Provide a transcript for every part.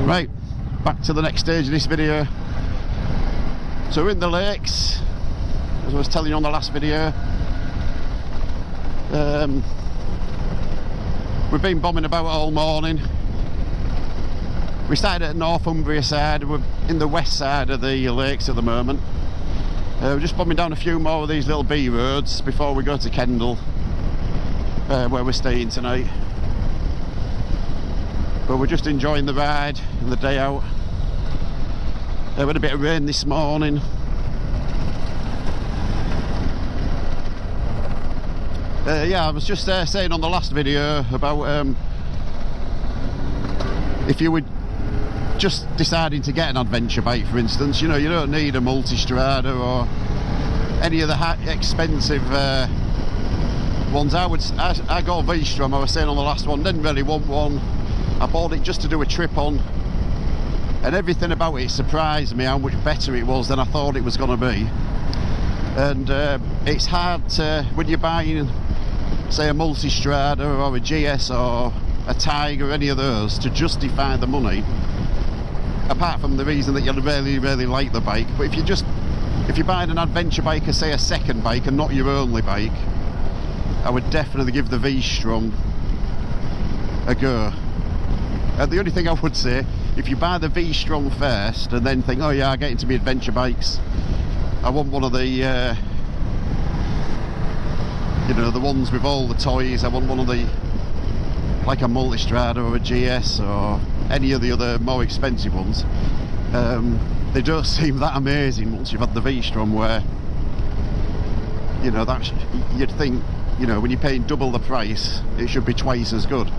Right, back to the next stage of this video. So we're in the lakes, as I was telling you on the last video. We've been bombing about all morning. We started at Northumbria side, we're in the west side of the lakes at the moment. We're just bombing down a few more of these little B roads before we go to Kendal, where we're staying tonight. But we're just enjoying the ride and the day out. We had a bit of rain this morning. Yeah, I was just saying on the last video about if you were just deciding to get an adventure bike, for instance, you know, you don't need a Multistrada or any of the expensive ones. I got a V-Strom, I was saying on the last one, didn't really want one. I bought it just to do a trip on, and everything about it surprised me how much better it was than I thought it was going to be. And it's hard to, when you're buying, say, a Multistrada or a GS or a Tiger, any of those, to justify the money, apart from the reason that you really like the bike. But if you're buying an adventure bike, or say a second bike and not your only bike, I would definitely give the V-Strom a go. The only thing I would say, if you buy the V-Strom first and then think, oh yeah, I get into my adventure bikes, I want one of the you know, the ones with all the toys, I want one of the, like a Multistrada or a GS or any of the other more expensive ones. They don't seem that amazing once you've had the V-Strom, where, you know, that's, you'd think, you know, when you're paying double the price, it should be twice as good.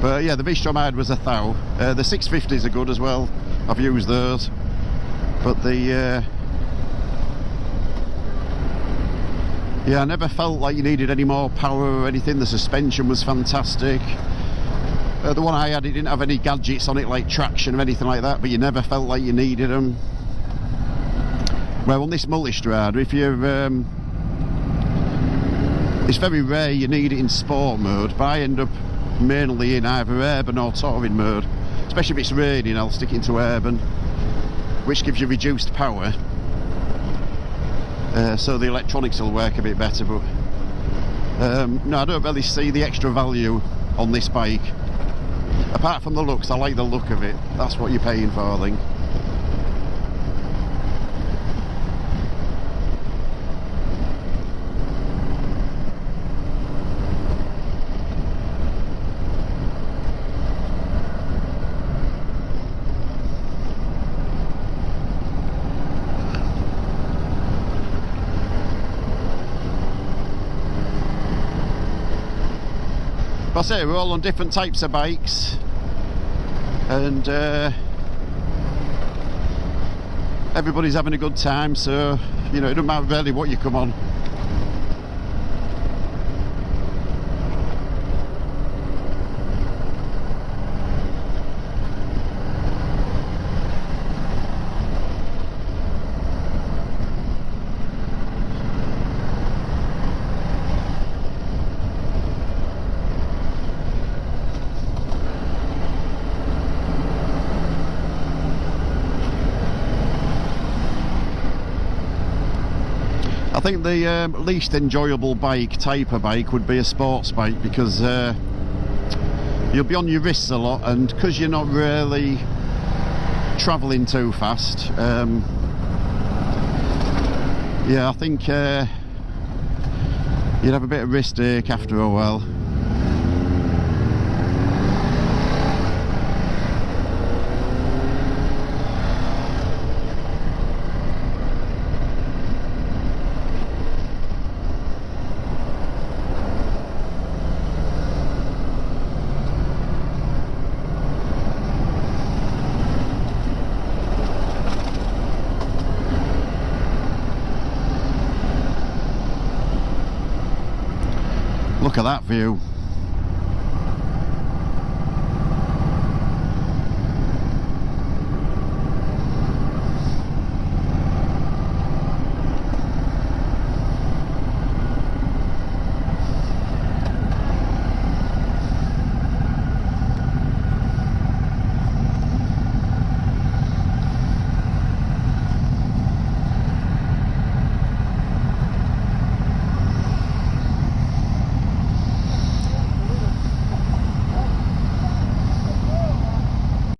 But yeah, the V-Strom I had was 1,000. The 650s are good as well, I've used those. But the yeah, I never felt like you needed any more power or anything. The suspension was fantastic. The one I had, it didn't have any gadgets on it like traction or anything like that, but you never felt like you needed them. Well, on this Multistrada, if you're it's very rare you need it in sport mode, but I end up mainly in either urban or touring mode. Especially if it's raining, I'll stick it into urban, which gives you reduced power, so the electronics will work a bit better. But no, I don't really see the extra value on this bike. Apart from the looks, I like the look of it. That's what you're paying for, I think. I say we're all on different types of bikes, and everybody's having a good time, so, you know, it doesn't matter really what you come on. I think the least enjoyable type of bike would be a sports bike, because you'll be on your wrists a lot, and because you're not really travelling too fast, yeah, I think you'd have a bit of wrist ache after a while. Look at that view.